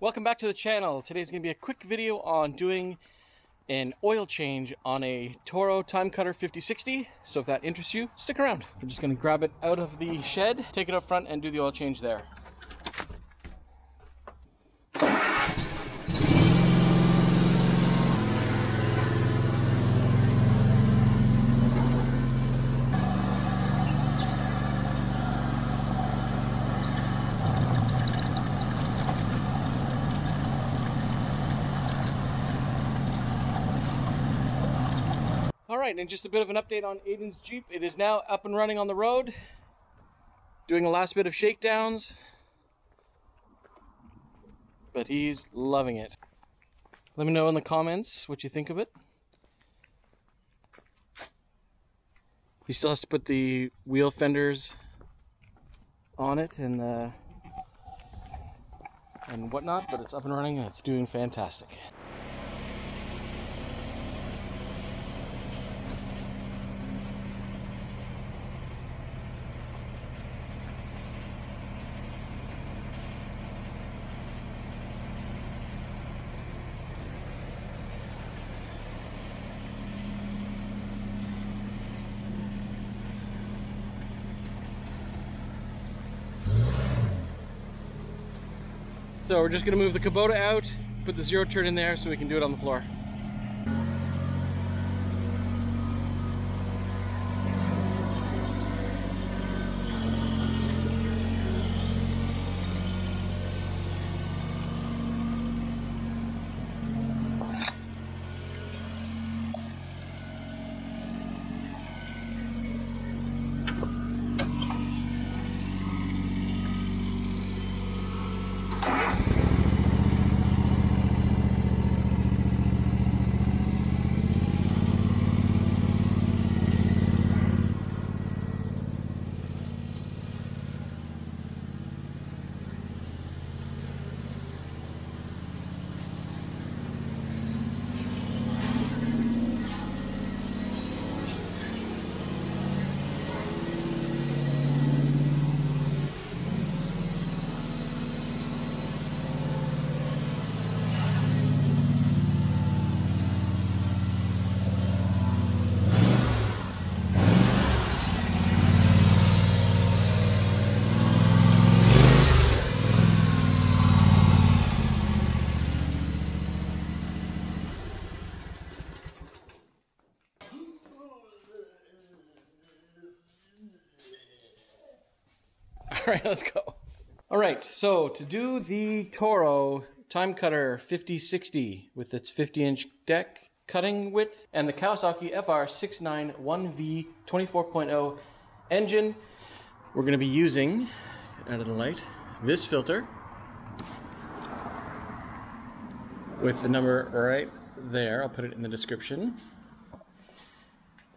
Welcome back to the channel. Today's going to be a quick video on doing an oil change on a Toro TimeCutter 5060. So if that interests you, stick around. I'm just going to grab it out of the shed, take it up front and do the oil change there. Alright, and just a bit of an update on Aiden's Jeep. It is now up and running on the road. Doing a last bit of shakedowns. But he's loving it. Let me know in the comments what you think of it. He still has to put the wheel fenders on it and whatnot, but it's up and running and it's doing fantastic. So we're just going to move the Kubota out, put the zero turn in there so we can do it on the floor. Alright, let's go. Alright, so to do the Toro TimeCutter 5060 with its 50-inch deck cutting width and the Kawasaki FR691V 24.0 engine, we're going to be using, out of the light, this filter with the number right there. I'll put it in the description.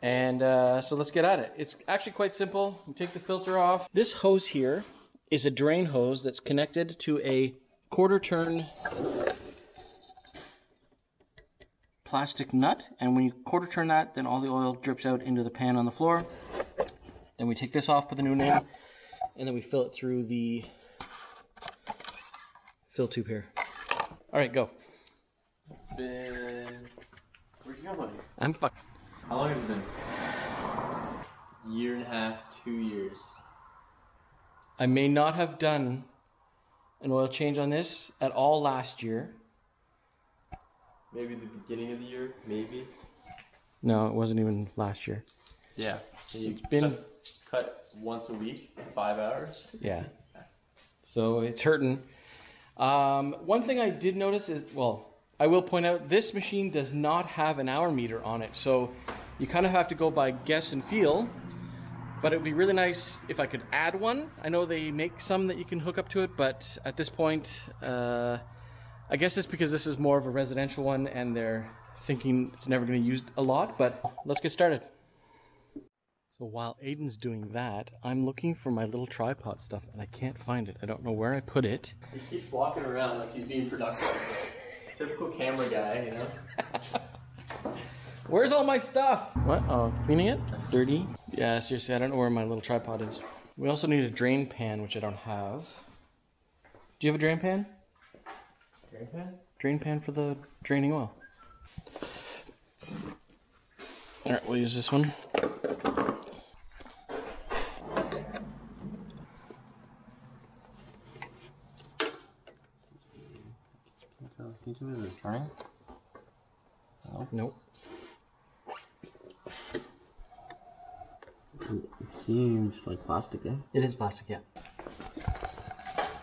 And so let's get at it. It's actually quite simple. You take the filter off. This hose here is a drain hose that's connected to a quarter turn plastic nut. And when you quarter turn that, then all the oil drips out into the pan on the floor. Then we take this off, put the new name, and then we fill it through the fill tube here. All right, go. It's been... Where'd you go, buddy? I'm fucked. How long has it been? Year and a half, 2 years. I may not have done an oil change on this at all last year. Maybe the beginning of the year, maybe. No, it wasn't even last year. Yeah. So you It's been cut once a week, 5 hours. Yeah. So it's hurting. One thing I did notice is, well, I will point out this machine does not have an hour meter on it, so you kind of have to go by guess and feel, but it would be really nice if I could add one. I know they make some that you can hook up to it, but at this point, I guess it's because this is more of a residential one and they're thinking it's never going to be used a lot, but let's get started. So while Aiden's doing that, I'm looking for my little tripod stuff and I can't find it. I don't know where I put it. He keeps walking around like he's being productive. Typical camera guy, you know? Where's all my stuff? What? Oh, cleaning it? Dirty? Yeah, seriously, I don't know where my little tripod is. We also need a drain pan, which I don't have. Do you have a drain pan? Drain pan? Drain pan for the draining oil. Alright, we'll use this one. Can you do it with turning? No. Nope. It seems like plastic, eh? It is plastic, yeah.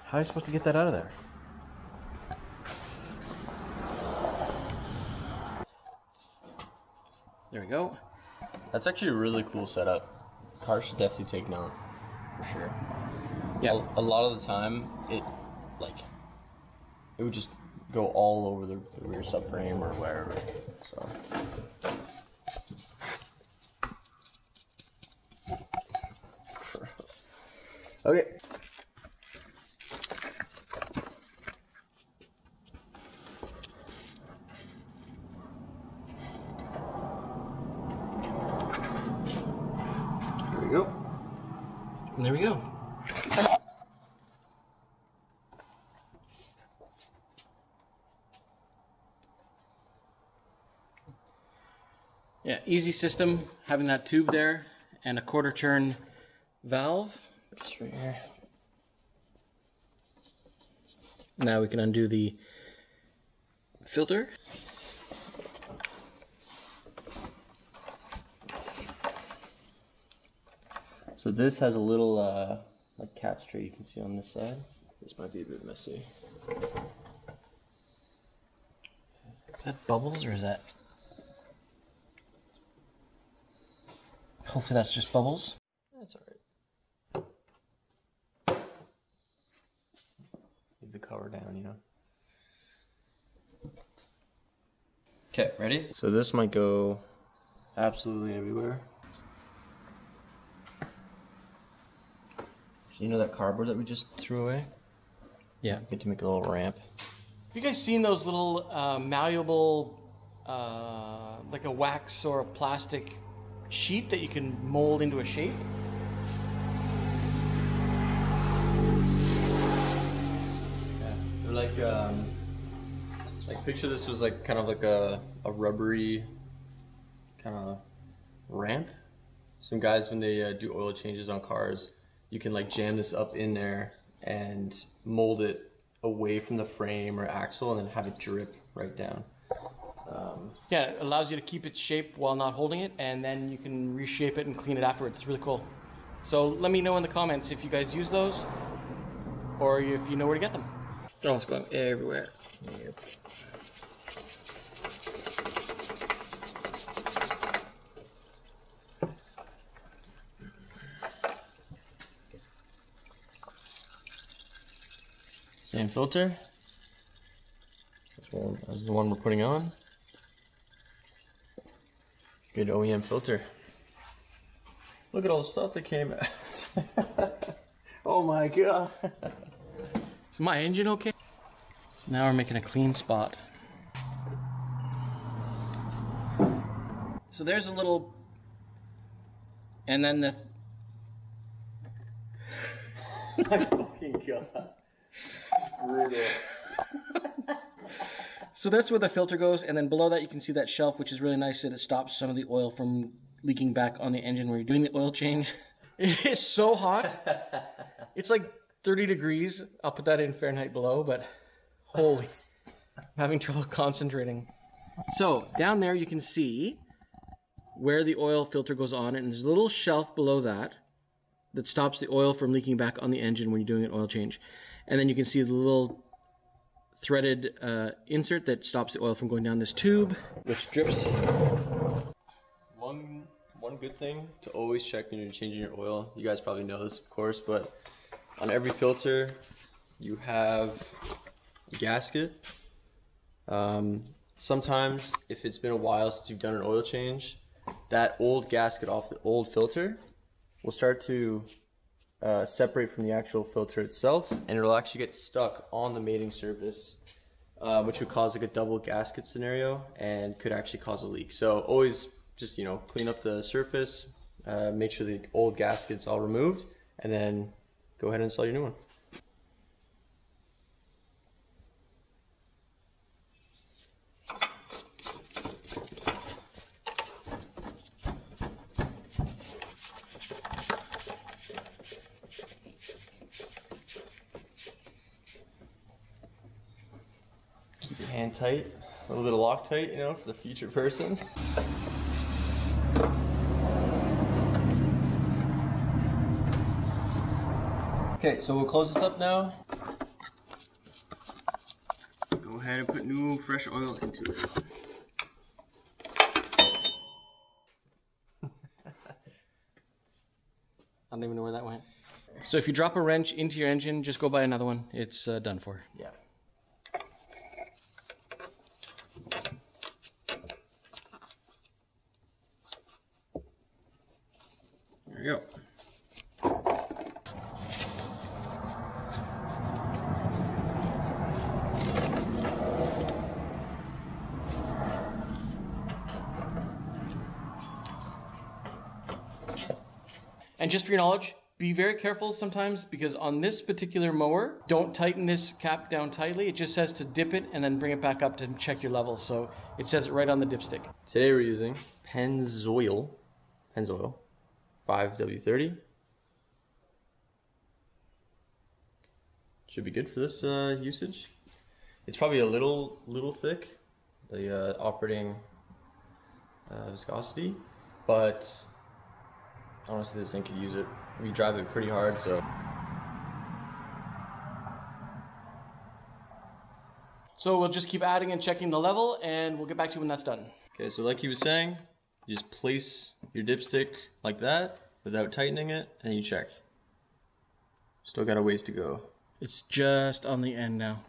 How are you supposed to get that out of there? There we go. That's actually a really cool setup. Cars should definitely take note, for sure. Yeah. A lot of the time, it would just go all over the rear subframe or wherever. So. Gross. Okay. There we go. And there we go. Yeah, easy system, having that tube there and a quarter turn valve. Just right here. Now we can undo the filter. So this has a little like catch tray you can see on this side. This might be a bit messy. Is that bubbles or is that? Hopefully that's just bubbles. That's alright. Leave the cover down, you know. Okay, ready? So this might go absolutely everywhere. You know that cardboard that we just threw away? Yeah. Get to make a little ramp. Have you guys seen those little malleable, like a wax or a plastic sheet that you can mold into a shape? Yeah. They're like picture this was like kind of like a rubbery kind of ramp. Some guys when they do oil changes on cars, you can like jam this up in there and mold it away from the frame or axle and then have it drip right down. Yeah, it allows you to keep its shape while not holding it, and then you can reshape it and clean it afterwards. It's really cool. So let me know in the comments if you guys use those or if you know where to get them. Oh, it's going everywhere. Yep. Same filter. This is the one we're putting on. Good OEM filter. Look at all the stuff that came out. Oh my god. Is my engine okay? Now we're making a clean spot. So there's a little, and then the. My fucking god. Brutal. So that's where the filter goes, and then below that you can see that shelf, which is really nice that it stops some of the oil from leaking back on the engine when you're doing the oil change. It is so hot. It's like 30 degrees. I'll put that in Fahrenheit below, but holy, I'm having trouble concentrating. So down there you can see where the oil filter goes on, and there's a little shelf below that that stops the oil from leaking back on the engine when you're doing an oil change. And then you can see the little threaded insert that stops the oil from going down this tube, which drips. One good thing to always check when you're changing your oil, you guys probably know this of course, but on every filter you have a gasket. Sometimes if it's been a while since you've done an oil change, that old gasket off the old filter will start to separate from the actual filter itself, and it'll actually get stuck on the mating surface, which would cause like a double gasket scenario and could actually cause a leak. So always just, you know, clean up the surface, make sure the old gasket's all removed, and then go ahead and install your new one. hand tight, a little bit of Loctite, you know, for the future person. Okay, so we'll close this up now. Go ahead and put new fresh oil into it. I don't even know where that went. So if you drop a wrench into your engine, just go buy another one. It's done for. Yeah. There you go. And just for your knowledge, be very careful sometimes, because on this particular mower, don't tighten this cap down tightly. It just says to dip it and then bring it back up to check your level. So it says it right on the dipstick. Today we're using Pennzoil 5W30. Should be good for this usage. It's probably a little thick, the operating viscosity, but honestly, this thing could use it. We drive it pretty hard, so. So we'll just keep adding and checking the level, and we'll get back to you when that's done. Okay, so like he was saying, you just place your dipstick like that without tightening it, and you check. Still got a ways to go. It's just on the end now.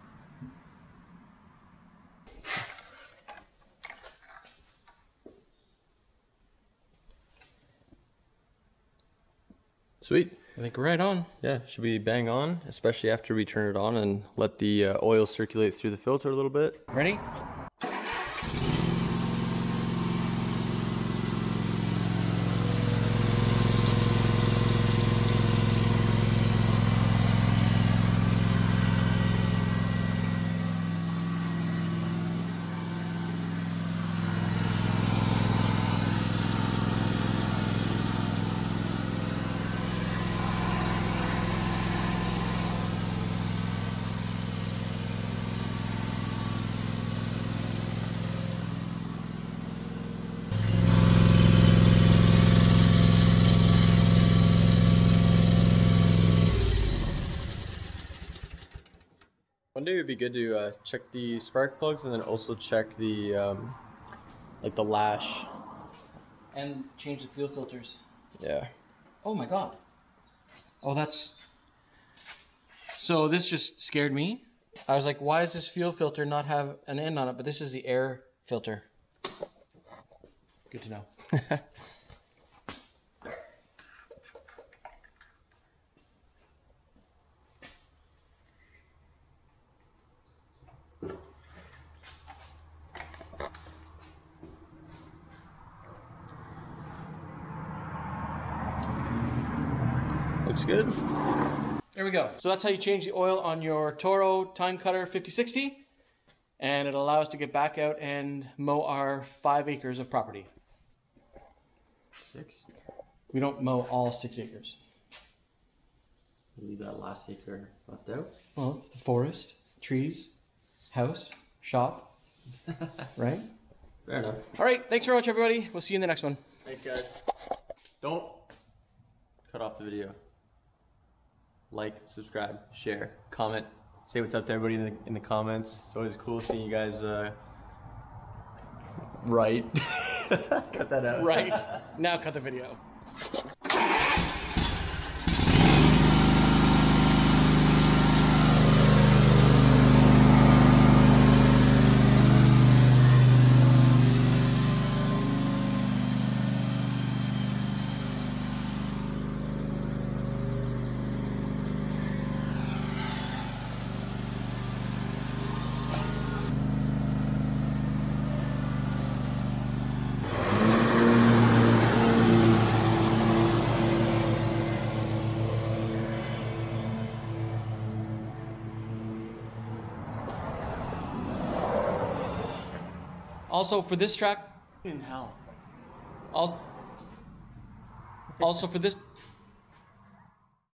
Sweet. I think we're right on. Yeah, should be bang on, especially after we turn it on and let the oil circulate through the filter a little bit. Ready? One day it would be good to check the spark plugs and then also check the like the lash. And change the fuel filters. Yeah. Oh my god. Oh, that's... So this just scared me. I was like, why does this fuel filter not have an end on it? But this is the air filter. Good to know. Looks good. There we go. So that's how you change the oil on your Toro TimeCutter 5060. And it'll allow us to get back out and mow our 5 acres of property. 6. We don't mow all 6 acres. Leave that last acre left out. Well, it's the forest, trees, house, shop, right? Fair enough. All right, thanks very much, everybody. We'll see you in the next one. Thanks, guys. Don't cut off the video. Like, subscribe, share, comment, say what's up to everybody in the comments. It's always cool seeing you guys right. Cut that out. Right. Now cut the video. Also for this track, in hell. Also for this